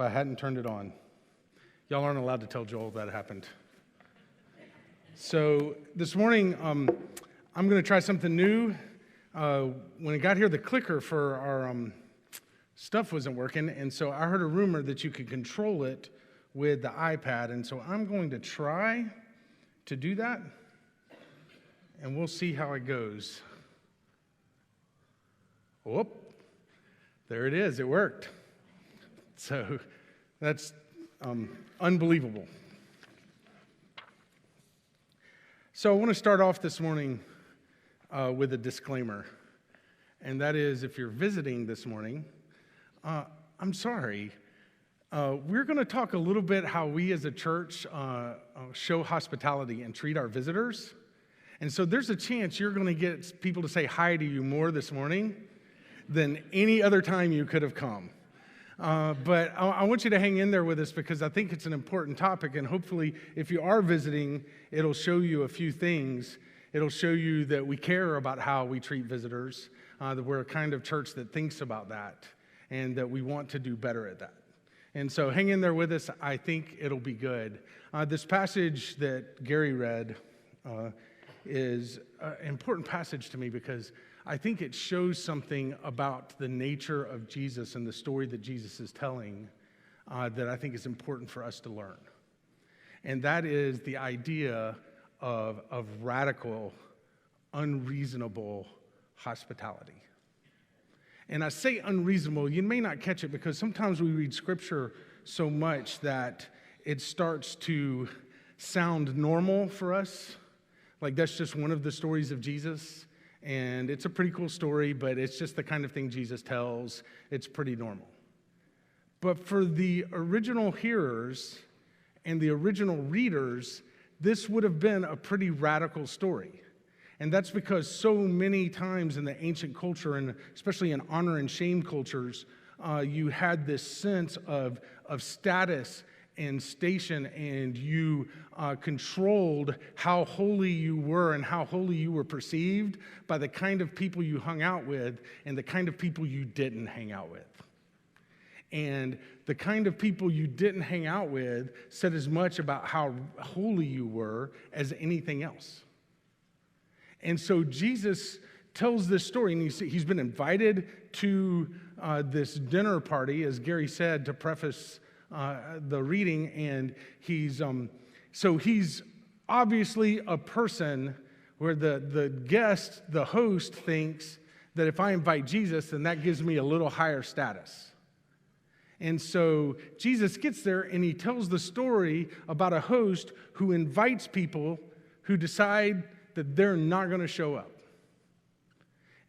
if I hadn't turned it on. Y'all aren't allowed to tell Joel that happened. So this morning, I'm going to try something new. When I got here, the clicker for our stuff wasn't working, and so I heard a rumor that you could control it with the iPad, and so I'm going to try to do that, and we'll see how it goes. Whoop, there it is, it worked. So that's unbelievable. So I want to start off this morning with a disclaimer, and that is if you're visiting this morning, I'm sorry. We're going to talk a little bit how we as a church show hospitality and treat our visitors. And so there's a chance you're going to get people to say hi to you more this morning than any other time you could have come. But I want you to hang in there with us because I think it's an important topic, and hopefully if you are visiting, it'll show you a few things. It'll show you that we care about how we treat visitors, that we're a kind of church that thinks about that, and that we want to do better at that. And so hang in there with us. I think it'll be good. This passage that Gary read is an important passage to me because I think it shows something about the nature of Jesus and the story that Jesus is telling that I think is important for us to learn. And that is the idea of radical, unreasonable hospitality. And I say unreasonable, you may not catch it because sometimes we read scripture so much that it starts to sound normal for us. Like that's just one of the stories of Jesus. And it's a pretty cool story, but it's just the kind of thing Jesus tells. It's pretty normal. But for the original hearers and the original readers, this would have been a pretty radical story. And that's because so many times in the ancient culture, and especially in honor and shame cultures, you had this sense of status and station, and you controlled how holy you were and how holy you were perceived by the kind of people you hung out with and the kind of people you didn't hang out with. And the kind of people you didn't hang out with said as much about how holy you were as anything else. And so Jesus tells this story, and he's been invited to this dinner party, as Gary said, to preface the reading, and he's obviously a person where the guest, the host, thinks that if I invite Jesus, then that gives me a little higher status. And so Jesus gets there and he tells the story about a host who invites people who decide that they're not going to show up.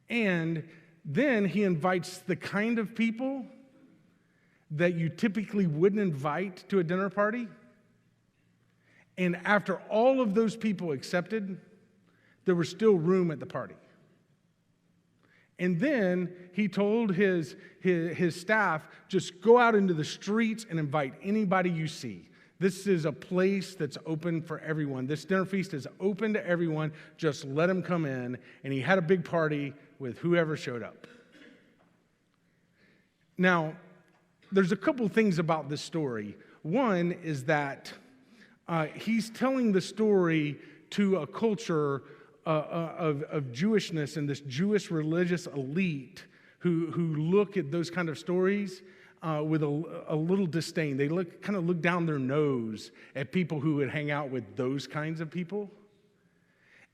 And then he invites the kind of people that you typically wouldn't invite to a dinner party. And after all of those people accepted, there was still room at the party. And then he told his staff, just go out into the streets and invite anybody you see. This is a place that's open for everyone. This dinner feast is open to everyone. Just let them come in. And he had a big party with whoever showed up. Now, there's a couple things about this story. One is that he's telling the story to a culture of Jewishness and this Jewish religious elite who look at those kind of stories with a little disdain. They kind of look down their nose at people who would hang out with those kinds of people.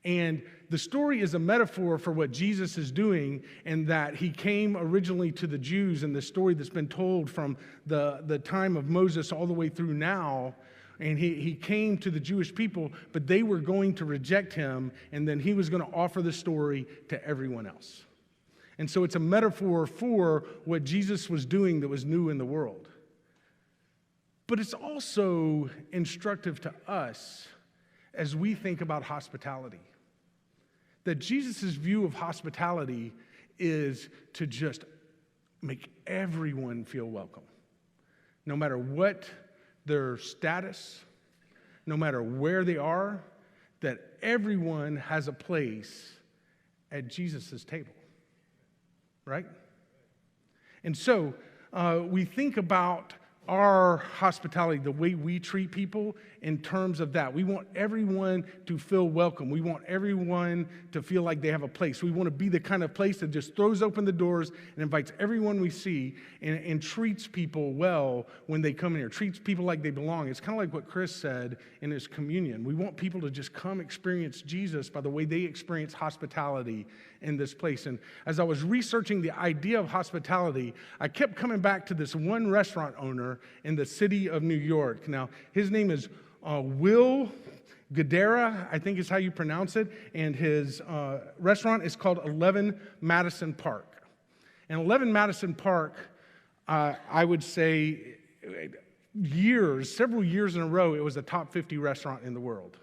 And the story is a metaphor for what Jesus is doing, and that he came originally to the Jews, and the story that's been told from the time of Moses all the way through now. And he came to the Jewish people, but they were going to reject him, and then he was going to offer the story to everyone else. And so it's a metaphor for what Jesus was doing that was new in the world. But it's also instructive to us as we think about hospitality. That Jesus' view of hospitality is to just make everyone feel welcome. No matter what their status, no matter where they are, that everyone has a place at Jesus' table. Right? And so we think about our hospitality, the way we treat people in terms of that. We want everyone to feel welcome. We want everyone to feel like they have a place. We want to be the kind of place that just throws open the doors and invites everyone we see and treats people well when they come in here, treats people like they belong. It's kind of like what Chris said in his communion. We want people to just come experience Jesus by the way they experience hospitality in this place. And as I was researching the idea of hospitality, I kept coming back to this one restaurant owner in the city of New York. Now, his name is Will Guidara, I think is how you pronounce it, and his restaurant is called 11 Madison Park. And 11 Madison Park, I would say several years in a row, it was a top 50 restaurant in the world.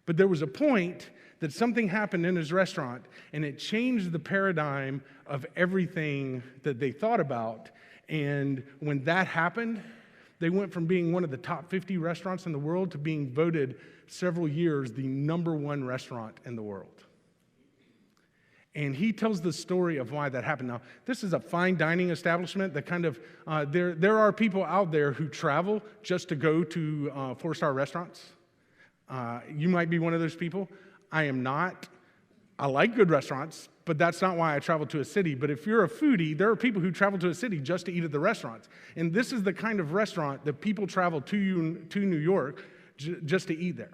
But there was a point that something happened in his restaurant, and it changed the paradigm of everything that they thought about. And when that happened, they went from being one of the top 50 restaurants in the world to being voted several years the #1 restaurant in the world. And he tells the story of why that happened. Now, this is a fine dining establishment that kind of, there are people out there who travel just to go to 4-star restaurants. You might be one of those people. I am not. I like good restaurants, but that's not why I travel to a city. But if you're a foodie, there are people who travel to a city just to eat at the restaurants. And this is the kind of restaurant that people travel to New York just to eat there.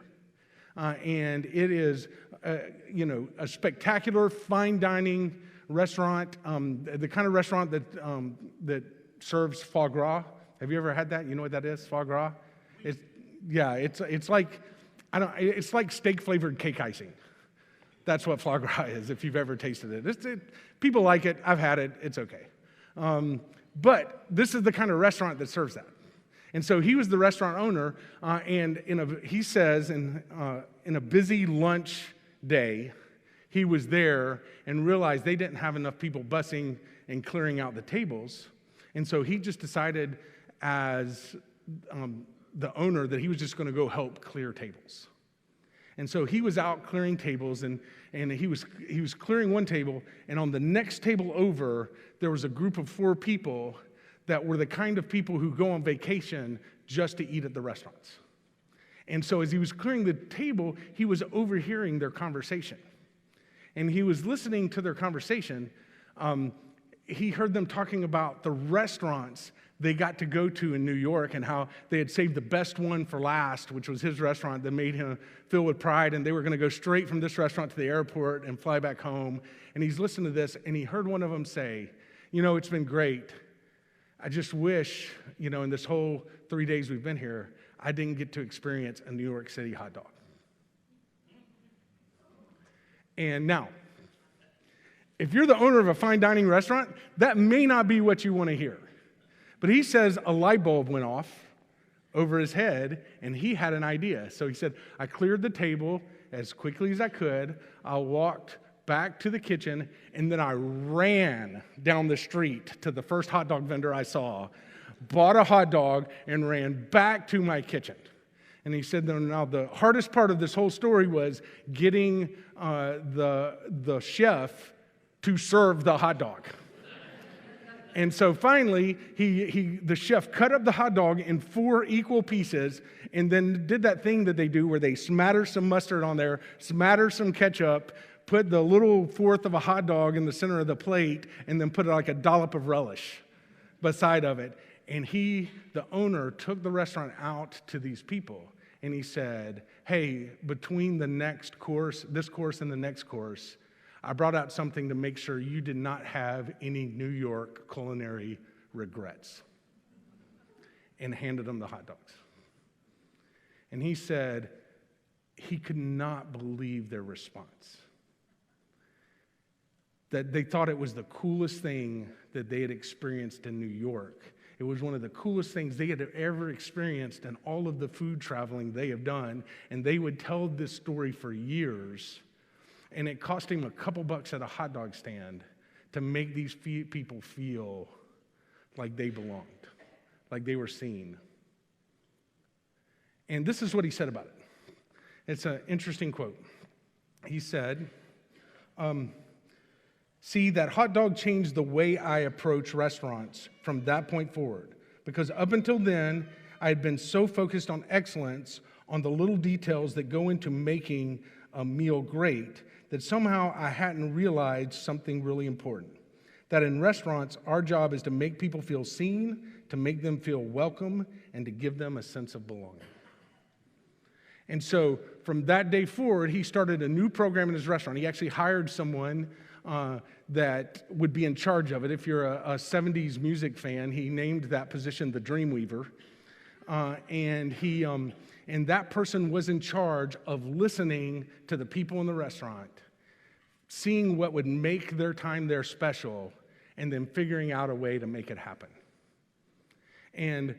And it is, a spectacular fine dining restaurant, the kind of restaurant that serves foie gras. Have you ever had that? You know what that is? Foie gras. It's like steak flavored cake icing. That's what foie gras is, if you've ever tasted it. People like it. I've had it. It's okay. But this is the kind of restaurant that serves that. And so he was the restaurant owner, and he says in a busy lunch day, he was there and realized they didn't have enough people bussing and clearing out the tables. And so he just decided as the owner that he was just going to go help clear tables. And so he was out clearing tables, and he was clearing one table, and on the next table over, there was a group of 4 people that were the kind of people who go on vacation just to eat at the restaurants. And so as he was clearing the table, he was overhearing their conversation. And he was listening to their conversation. He heard them talking about the restaurants they got to go to in New York and how they had saved the best one for last, which was his restaurant that made him feel with pride, and they were going to go straight from this restaurant to the airport and fly back home. And he's listening to this, and he heard one of them say, it's been great. I just wish, in this whole 3 days we've been here, I didn't get to experience a New York City hot dog. And now, if you're the owner of a fine dining restaurant, that may not be what you want to hear. But he says a light bulb went off over his head, and he had an idea. So he said, I cleared the table as quickly as I could. I walked back to the kitchen, and then I ran down the street to the first hot dog vendor I saw, bought a hot dog, and ran back to my kitchen. And he said, now the hardest part of this whole story was getting the chef to serve the hot dog. And so finally, the chef cut up the hot dog in 4 equal pieces and then did that thing that they do where they smatter some mustard on there, smatter some ketchup, put the little fourth of a hot dog in the center of the plate, and then put like a dollop of relish beside of it. And the owner, took the restaurant out to these people, and he said, hey, between this course and the next course, I brought out something to make sure you did not have any New York culinary regrets, and handed them the hot dogs. And he said he could not believe their response, that they thought it was the coolest thing that they had experienced in New York. It was one of the coolest things they had ever experienced in all of the food traveling they have done, and they would tell this story for years. And it cost him a couple bucks at a hot dog stand to make these people feel like they belonged, like they were seen. And this is what he said about it. It's an interesting quote. He said, see, that hot dog changed the way I approach restaurants from that point forward, because up until then, I had been so focused on excellence, on the little details that go into making a meal great, that somehow I hadn't realized something really important. That in restaurants, our job is to make people feel seen, to make them feel welcome, and to give them a sense of belonging. And so from that day forward, he started a new program in his restaurant. He actually hired someone that would be in charge of it. If you're a 70s music fan, he named that position the Dreamweaver. And that person was in charge of listening to the people in the restaurant, seeing what would make their time there special, and then figuring out a way to make it happen. And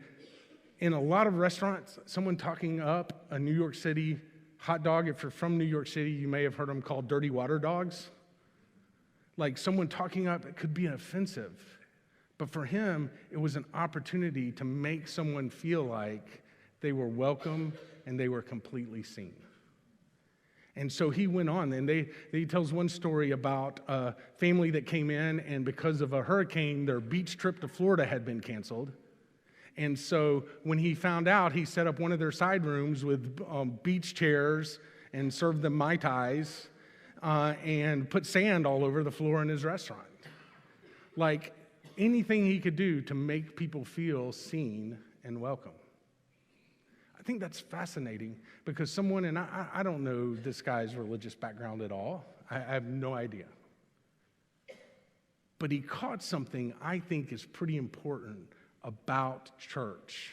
in a lot of restaurants, someone talking up a New York City hot dog, if you're from New York City, you may have heard them called dirty water dogs. Like someone talking up, it could be offensive. But for him, it was an opportunity to make someone feel like they were welcome and they were completely seen. And so he went on, and he tells one story about a family that came in, and because of a hurricane, their beach trip to Florida had been canceled. And so when he found out, he set up one of their side rooms with beach chairs and served them Mai Tais and put sand all over the floor in his restaurant. Like anything he could do to make people feel seen and welcome. I think that's fascinating because someone, and I don't know this guy's religious background at all. I have no idea. But he caught something I think is pretty important about church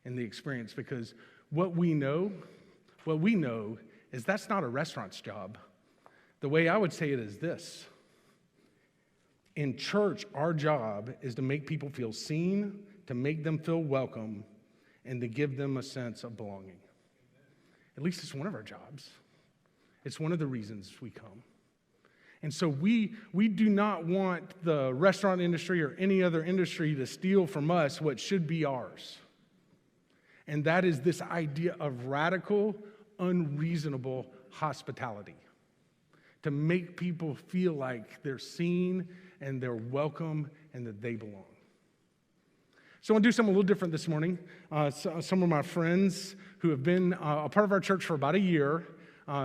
and the experience, because what we know is that's not a restaurant's job. The way I would say it is this. In church, our job is to make people feel seen, to make them feel welcome, and to give them a sense of belonging. At least it's one of our jobs. It's one of the reasons we come. And so we do not want the restaurant industry or any other industry to steal from us what should be ours. And that is this idea of radical, unreasonable hospitality. To make people feel like they're seen and they're welcome and that they belong. So I want to do something a little different this morning. Some of my friends who have been a part of our church for about a year,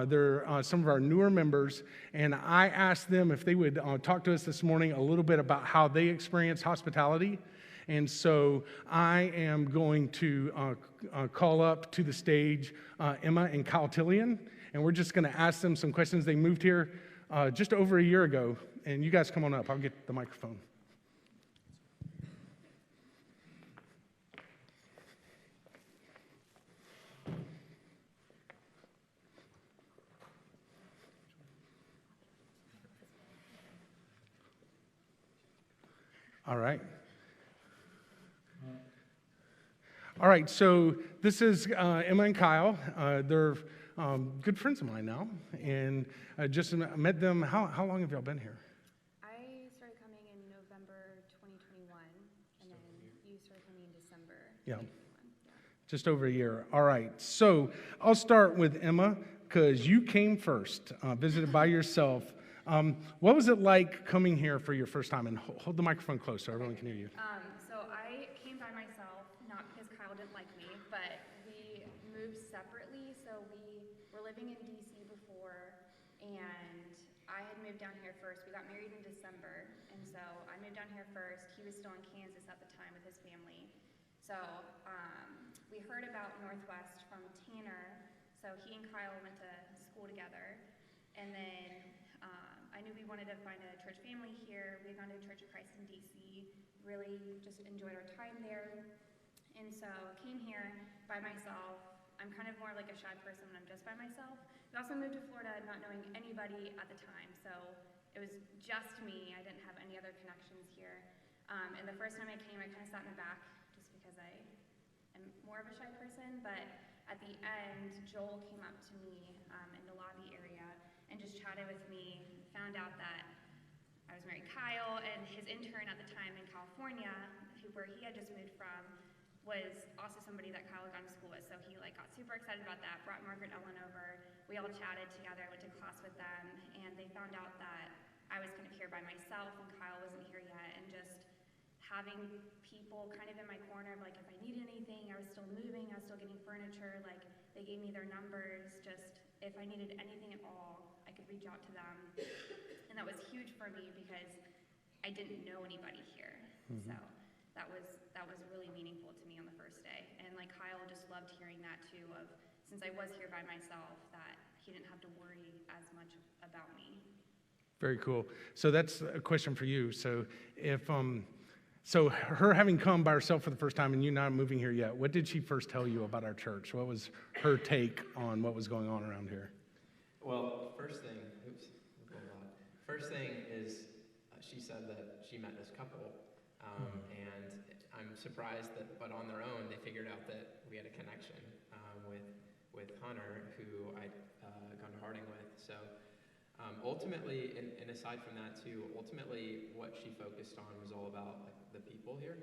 they're some of our newer members, and I asked them if they would talk to us this morning a little bit about how they experience hospitality. And so I am going to call up to the stage Emma and Kyle Tillian, and we're just going to ask them some questions. They moved here just over a year ago, and you guys come on up. I'll get the microphone. All right, so this is Emma and Kyle. They're good friends of mine now, and I just met them. How long have y'all been here? I started coming in November 2021, and then you started coming in December 2021. Yeah. Just over a year. All right, so I'll start with Emma, because you came first, visited by yourself. What was it like coming here for your first time? And hold the microphone close so everyone can hear you. So I came by myself, not because Kyle didn't like me, but we moved separately. So we were living in DC before, and I had moved down here first. We got married in December, and so I moved down here first. He was still in Kansas at the time with his family. So we heard about Northwest from Tanner, so he and Kyle went to school together, and then I knew we wanted to find a church family here. We had gone to Church of Christ in DC, really just enjoyed our time there, and so came here by myself. I'm kind of more like a shy person when I'm just by myself. We also moved to Florida not knowing anybody at the time, so it was just me. I didn't have any other connections here, and the first time I came, I kind of sat in the back just because I am more of a shy person, but at the end, Joel came up to me in the lobby area and just chatted with me, found out that I was married to Kyle, and his intern at the time in California, where he had just moved from, was also somebody that Kyle had gone to school with, so he got super excited about that, brought Margaret Ellen over, we all chatted together, went to class with them, and they found out that I was kind of here by myself and Kyle wasn't here yet, and just having people kind of in my corner of like, if I needed anything, I was still moving, I was still getting furniture, like they gave me their numbers, just if I needed anything at all, I could reach out to them. And that was huge for me because I didn't know anybody here. So that was really meaningful to me on the first day. And like Kyle just loved hearing that too, of since I was here by myself, that he didn't have to worry as much about me. Very cool. So that's a question for you. So if so her having come by herself for the first time and you not moving here yet, what did she first tell you about our church? What was her take on what was going on around here? Well, first thing is she said that she met this couple, and I'm surprised that, but on their own, they figured out that we had a connection with Hunter, who I'd gone to Harding with. So ultimately, and aside from that too, ultimately what she focused on was all about like the people here,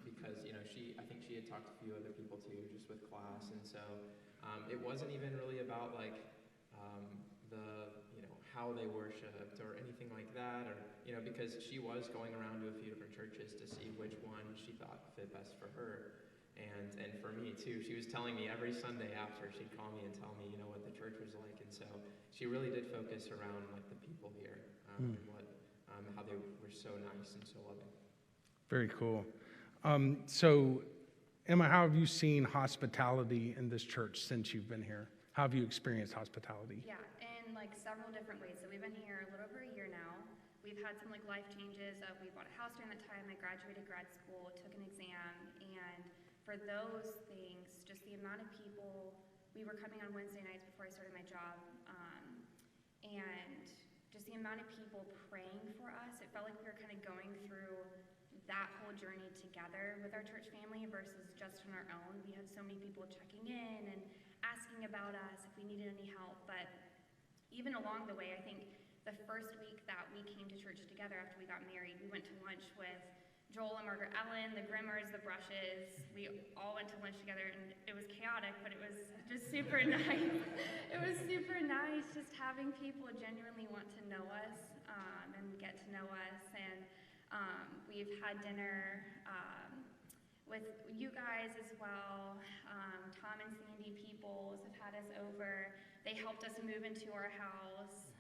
because I think she had talked to a few other people too, just with class, and so it wasn't even really about like the how they worshipped or anything like that, or because she was going around to a few different churches to see which one she thought fit best for her, and for me too. She was telling me every Sunday after, she'd call me and tell me what the church was like, and so she really did focus around like the people here, and what how they were so nice and so loving. Very cool. So Emma, how have you seen hospitality in this church since you've been here? How have you experienced hospitality? Yeah, in like several different ways. So we've been here a little over a year now. We've had some like life changes. We bought a house during that time. I graduated grad school, took an exam, and for those things, just the amount of people, we were coming on Wednesday nights before I started my job, and just the amount of people praying for us, it felt like we were kind of going through that whole journey together with our church family versus just on our own. We had so many people checking in and asking about us if we needed any help, but even along the way, I think the first week that we came to church together after we got married, we went to lunch with Joel and Margaret Ellen, the Grimmers, the Brushes. We all went to lunch together, and it was chaotic, but it was just super nice. It was super nice just having people genuinely want to know us and get to know us. And we've had dinner with you guys as well. Tom and Sandy Peoples have had us over. They helped us move into our house.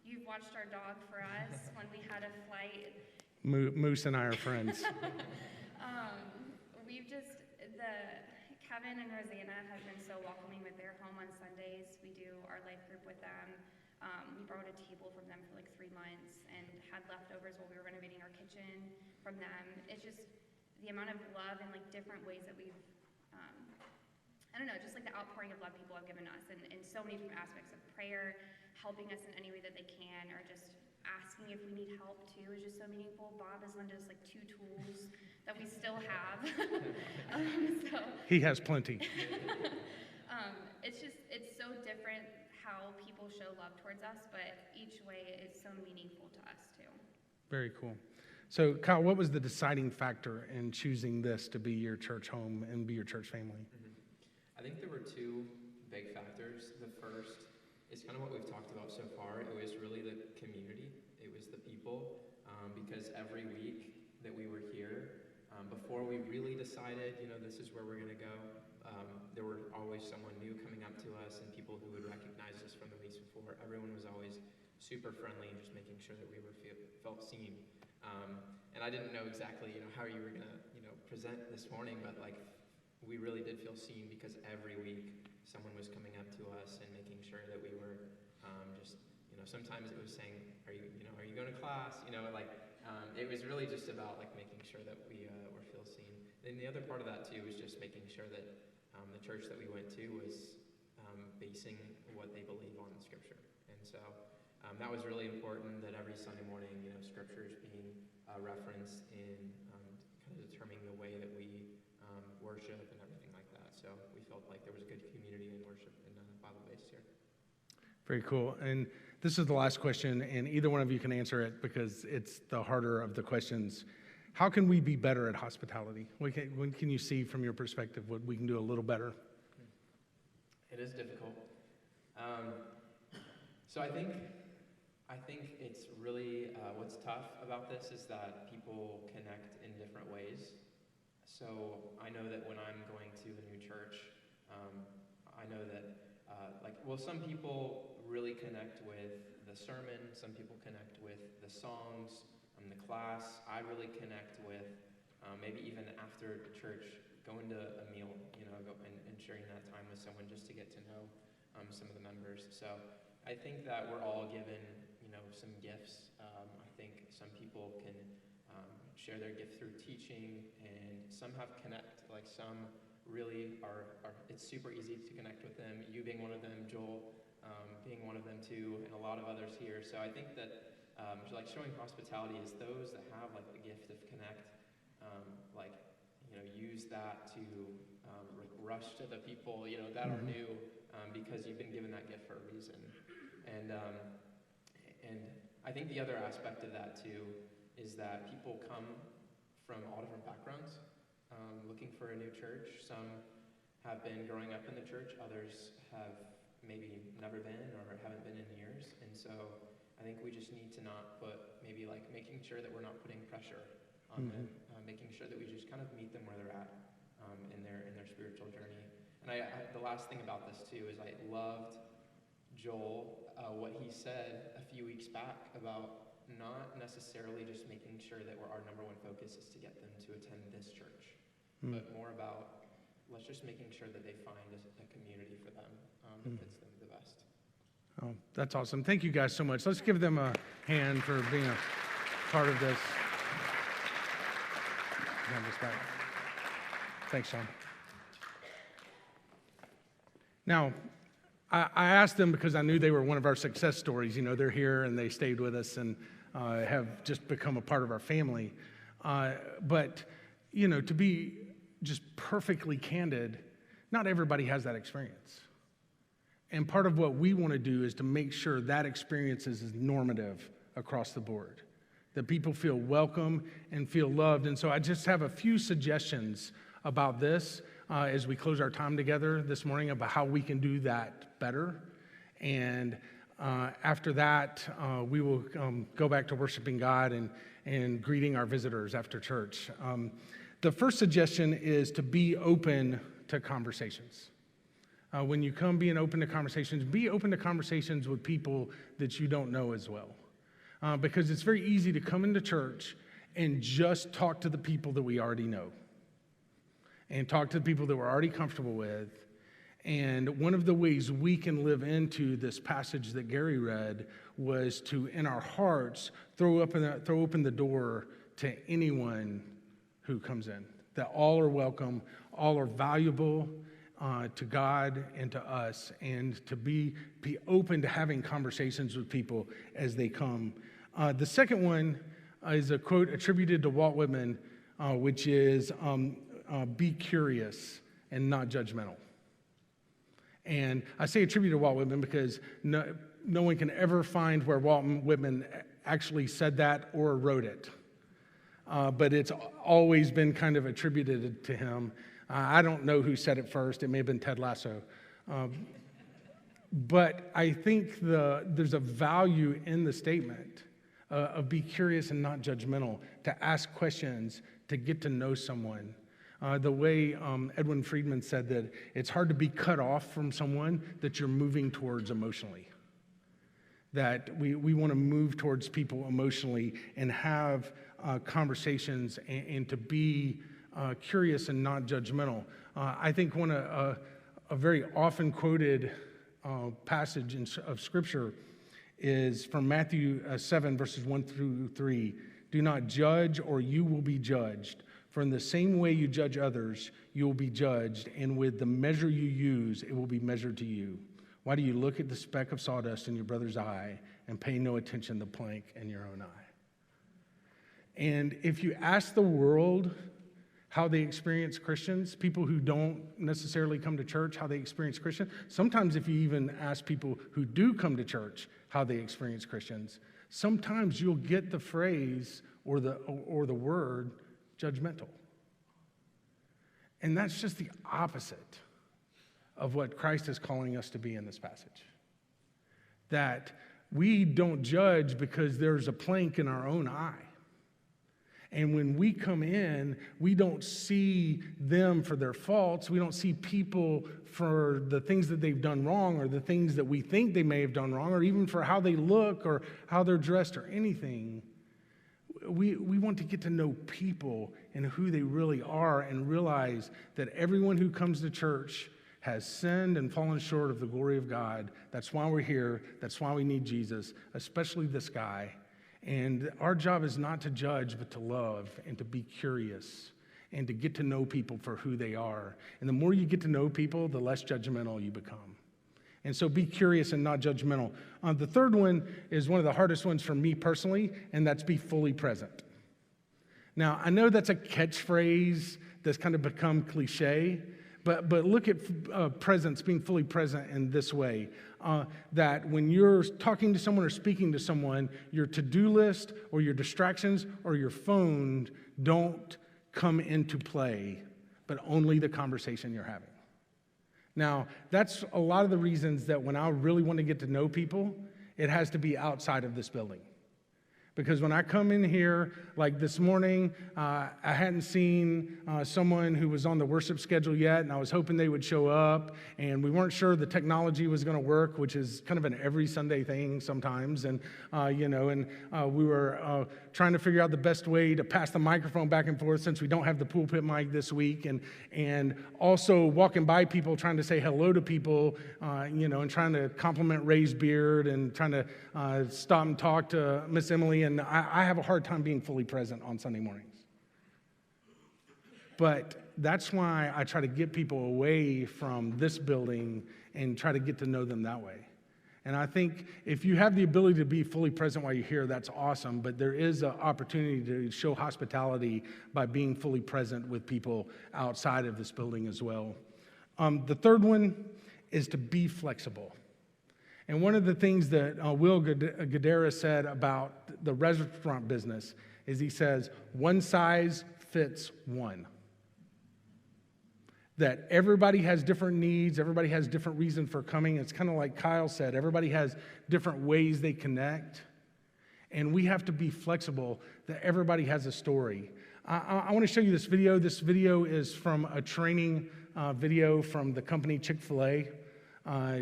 You've watched our dog for us when we had a flight. Moose and I are friends. Kevin and Rosanna have been so welcoming with their home on Sundays. We do our life group with them. We borrowed a table from them for like 3 months and had leftovers while we were renovating our kitchen from them. It's just the amount of love and like different ways that we've, I don't know, just like the outpouring of love people have given us in so many different aspects of prayer, helping us in any way that they can, or just asking if we need help too is just so meaningful. Bob has lent us like 2 tools that we still have. He has plenty. It's so different how people show love towards us, but each way is so meaningful to us too. Very cool. So Kyle, what was the deciding factor in choosing this to be your church home and be your church family? I think there were 2 big factors. The first is kind of what we've talked about so far. It was really the community. It was the people, because every week that we were here, before we really decided, this is where we're going to go, there were always someone new coming up to us and people who would recognize us from the weeks before. Everyone was always super friendly and just making sure that we felt seen. And I didn't know exactly, how you were going to, present this morning, but like we really did feel seen because every week someone was coming up to us and making sure that we were just, sometimes it was saying, are you going to class? It was really just about like making sure that we were feel seen. And the other part of that too was just making sure that the church that we went to was basing what they believe on Scripture. And so that was really important, that every Sunday morning, Scripture is being referenced in kind of determining the way that we worship and everything like that. So we felt like there was a good community in worship and Bible-based here. Very cool. And this is the last question, and either one of you can answer it because it's the harder of the questions. How can we be better at hospitality? What can you see from your perspective what we can do a little better? It is difficult. So I think I think it's really, what's tough about this is that people connect in different ways. So I know that when I'm going to a new church, I know that, some people really connect with the sermon, some people connect with the songs, the class. I really connect with maybe even after church, going to a meal, and sharing that time with someone just to get to know some of the members. So I think that we're all given, some gifts. I think some people can share their gift through teaching, and some have connect. Like some really are it's super easy to connect with them. You being one of them, Joel being one of them too, and a lot of others here. So I think that showing hospitality is those that have the gift of connect, use that to rush to the people that are new because you've been given that gift for a reason. And I think the other aspect of that too is that people come from all different backgrounds, looking for a new church. Some have been growing up in the church, others have maybe never been or haven't been in years. And so I think we just need to not put making sure that we're not putting pressure on them, making sure that we just kind of meet them where they're at in their spiritual journey. And the last thing about this too is I loved Joel, what he said a few weeks back about not necessarily just making sure that our number one focus is to get them to attend this church, but more about let's just making sure that they find a community for them that fits them the best. Oh, that's awesome. Thank you guys so much. Let's give them a hand for being a part of this. Thanks, Sean. Now, I asked them because I knew they were one of our success stories. They're here and they stayed with us and have just become a part of our family. But to be just perfectly candid, not everybody has that experience. And part of what we want to do is to make sure that experience is normative across the board, that people feel welcome and feel loved. And so I just have a few suggestions about this as we close our time together this morning about how we can do that better. And after that, we will go back to worshiping God and greeting our visitors after church. The first suggestion is to be open to conversations. When you come being open to conversations, be open to conversations with people that you don't know as well. Because it's very easy to come into church and just talk to the people that we already know and talk to the people that we're already comfortable with. And one of the ways we can live into this passage that Gary read was to, in our hearts, throw open the door to anyone who comes in, that all are welcome, all are valuable to God and to us, and to be open to having conversations with people as they come. The second one is a quote attributed to Walt Whitman, which is, be curious and not judgmental. And I say attributed to Walt Whitman because no one can ever find where Walt Whitman actually said that or wrote it. But it's always been kind of attributed to him. I don't know who said it first. It may have been Ted Lasso. But I think there's a value in the statement of be curious and not judgmental, to ask questions, to get to know someone. The way Edwin Friedman said that it's hard to be cut off from someone that you're moving towards emotionally. That we want to move towards people emotionally and have conversations and to be curious and not judgmental. I think a very often quoted passage of Scripture is from Matthew 7, verses 1 through 3. Do not judge, or you will be judged. For in the same way you judge others, you will be judged, and with the measure you use, it will be measured to you. Why do you look at the speck of sawdust in your brother's eye and pay no attention to the plank in your own eye? And if you ask the world how they experience Christians, people who don't necessarily come to church, how they experience Christians, sometimes if you even ask people who do come to church how they experience Christians, sometimes you'll get the phrase or the word judgmental. And that's just the opposite of what Christ is calling us to be in this passage. That we don't judge because there's a plank in our own eye. And when we come in, we don't see them for their faults. We don't see people for the things that they've done wrong or the things that we think they may have done wrong or even for how they look or how they're dressed or anything. We want to get to know people and who they really are and realize that everyone who comes to church has sinned and fallen short of the glory of God. That's why we're here. That's why we need Jesus, especially this guy. And our job is not to judge, but to love and to be curious and to get to know people for who they are. And the more you get to know people, the less judgmental you become. And so be curious and not judgmental. The third one is one of the hardest ones for me personally, and that's be fully present. Now, I know that's a catchphrase that's kind of become cliche, but look at presence, being fully present in this way. That when you're talking to someone or speaking to someone, your to-do list or your distractions or your phone don't come into play, but only the conversation you're having. Now, that's a lot of the reasons that when I really want to get to know people, it has to be outside of this building. Because when I come in here, like this morning, I hadn't seen someone who was on the worship schedule yet, and I was hoping they would show up, and we weren't sure the technology was going to work, which is kind of an every Sunday thing sometimes, and we were trying to figure out the best way to pass the microphone back and forth since we don't have the pulpit mic this week, and also walking by people trying to say hello to people, and trying to compliment Ray's beard and trying to stop and talk to Miss Emily. And I have a hard time being fully present on Sunday mornings. But that's why I try to get people away from this building and try to get to know them that way. And I think if you have the ability to be fully present while you're here, that's awesome. But there is an opportunity to show hospitality by being fully present with people outside of this building as well. The third one is to be flexible. And one of the things that Will Guidera said about the restaurant business is he says, one size fits one. That everybody has different needs, everybody has different reasons for coming. It's kind of like Kyle said, everybody has different ways they connect. And we have to be flexible that everybody has a story. I want to show you this video. This video is from a training video from the company Chick-fil-A.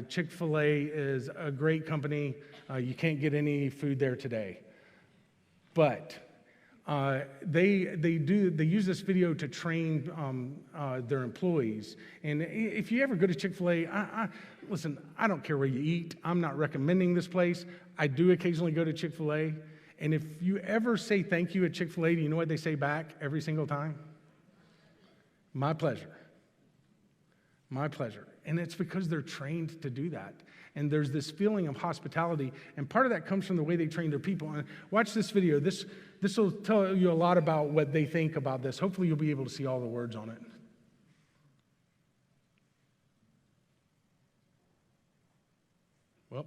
Chick-fil-A is a great company. You can't get any food there today. But they use this video to train their employees. And if you ever go to Chick-fil-A, listen, I don't care where you eat. I'm not recommending this place. I do occasionally go to Chick-fil-A. And if you ever say thank you at Chick-fil-A, do you know what they say back every single time? My pleasure. My pleasure. And it's because they're trained to do that. And there's this feeling of hospitality. And part of that comes from the way they train their people. And watch this video. This will tell you a lot about what they think about this. Hopefully you'll be able to see all the words on it. Well.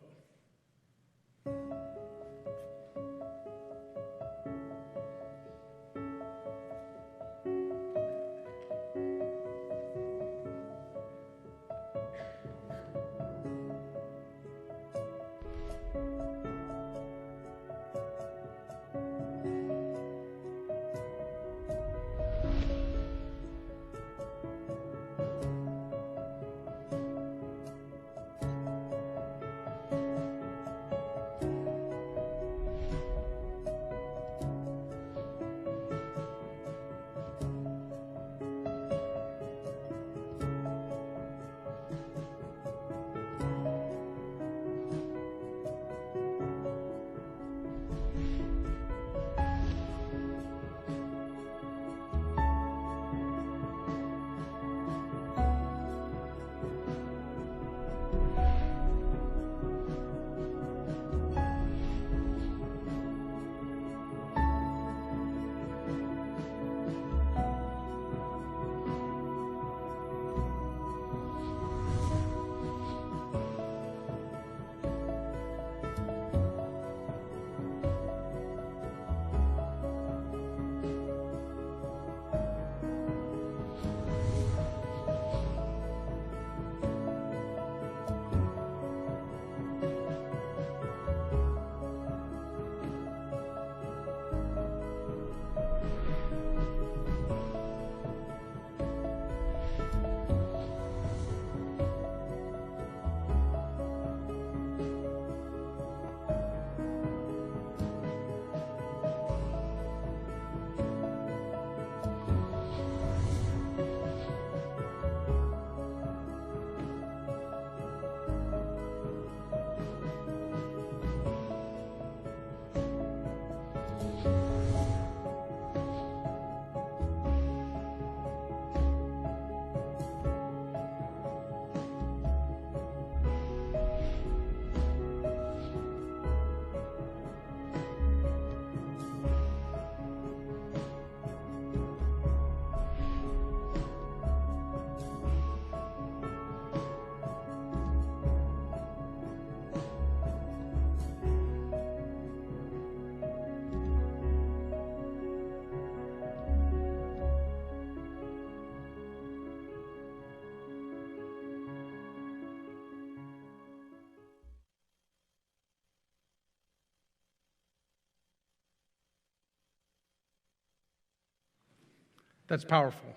That's powerful.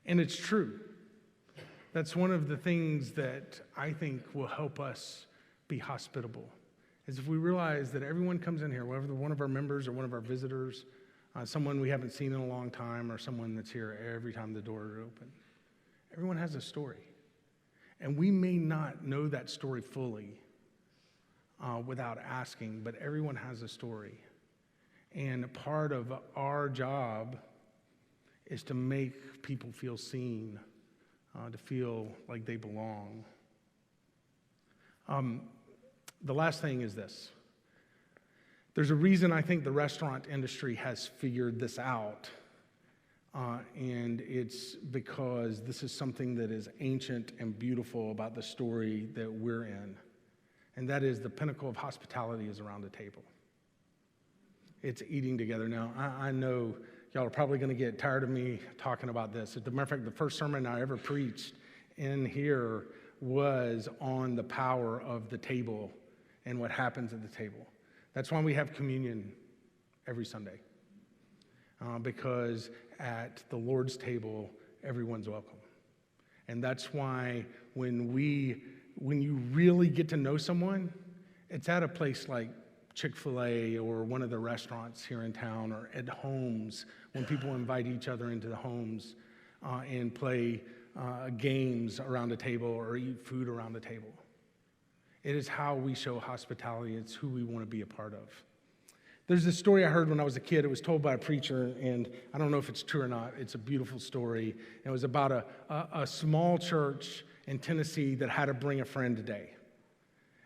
And it's true. That's one of the things that I think will help us be hospitable, is if we realize that everyone comes in here, whether one of our members or one of our visitors, someone we haven't seen in a long time, or someone that's here every time the doors are open. Everyone has a story. And we may not know that story fully without asking, but everyone has a story. And part of our job is to make people feel seen, to feel like they belong. The last thing is this. There's a reason I think the restaurant industry has figured this out, and it's because this is something that is ancient and beautiful about the story that we're in, and that is the pinnacle of hospitality is around the table. It's eating together. Now, I know y'all are probably going to get tired of me talking about this. As a matter of fact, the first sermon I ever preached in here was on the power of the table and what happens at the table. That's why we have communion every Sunday, because at the Lord's table, everyone's welcome. And that's why when you really get to know someone, it's at a place like Chick-fil-A or one of the restaurants here in town, or at homes when people invite each other into the homes and play games around the table or eat food around the table. It is how we show hospitality. It's who we want to be a part of. There's this story I heard when I was a kid. It was told by a preacher, and I don't know if it's true or not. It's a beautiful story. It was about a small church in Tennessee that had to bring a friend today.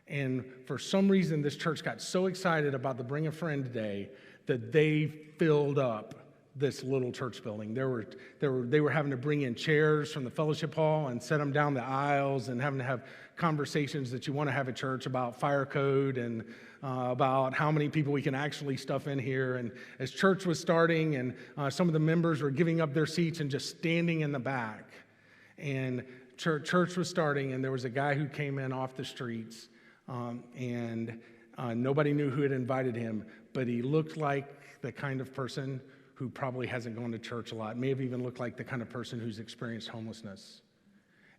And for some reason, this church got so excited about the Bring a Friend today that they filled up this little church building. They were having to bring in chairs from the fellowship hall and set them down the aisles, and having to have conversations that you want to have at church about fire code and about how many people we can actually stuff in here. And as church was starting, and some of the members were giving up their seats and just standing in the back, and church was starting, and there was a guy who came in off the streets, and nobody knew who had invited him, but he looked like the kind of person who probably hasn't gone to church a lot, may have even looked like the kind of person who's experienced homelessness.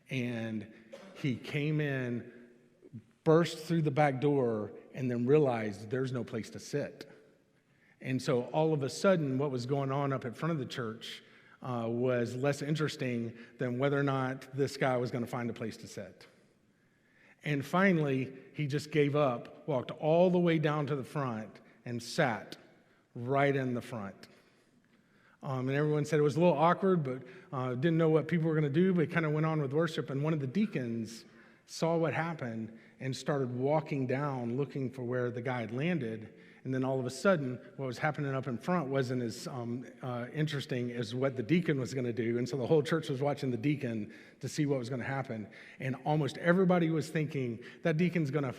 And he came in, burst through the back door, and then realized there's no place to sit. And so all of a sudden, what was going on up in front of the church was less interesting than whether or not this guy was going to find a place to sit. And finally, he just gave up, walked all the way down to the front, and sat right in the front. And everyone said it was a little awkward, but didn't know what people were going to do, but kind of went on with worship. And one of the deacons saw what happened and started walking down looking for where the guy had landed. And then all of a sudden, what was happening up in front wasn't as interesting as what the deacon was going to do. And so the whole church was watching the deacon to see what was going to happen. And almost everybody was thinking that deacon's going to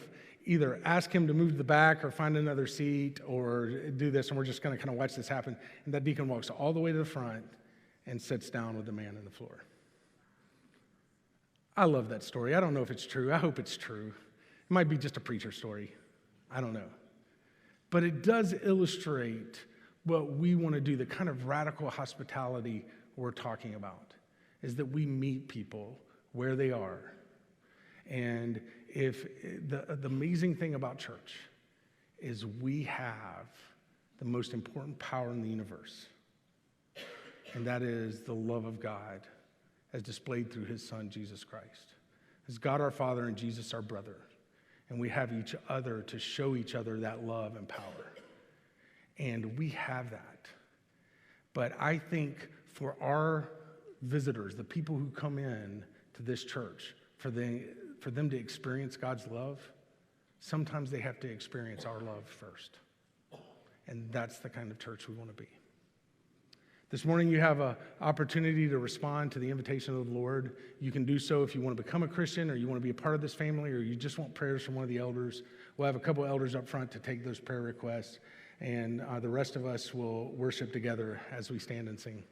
either ask him to move to the back or find another seat or do this, and we're just going to kind of watch this happen. And that deacon walks all the way to the front and sits down with the man on the floor. I love that story. I don't know if it's true. I hope it's true. It might be just a preacher story. I don't know. But it does illustrate what we want to do, the kind of radical hospitality we're talking about, is that we meet people where they are. And if the amazing thing about church is we have the most important power in the universe, and that is the love of God as displayed through his son, Jesus Christ. As God our Father and Jesus our brother, and we have each other to show each other that love and power. And we have that. But I think for our visitors, the people who come in to this church, for them to experience God's love, sometimes they have to experience our love first. And that's the kind of church we want to be. This morning you have an opportunity to respond to the invitation of the Lord. You can do so if you want to become a Christian, or you want to be a part of this family, or you just want prayers from one of the elders. We'll have a couple elders up front to take those prayer requests, and the rest of us will worship together as we stand and sing.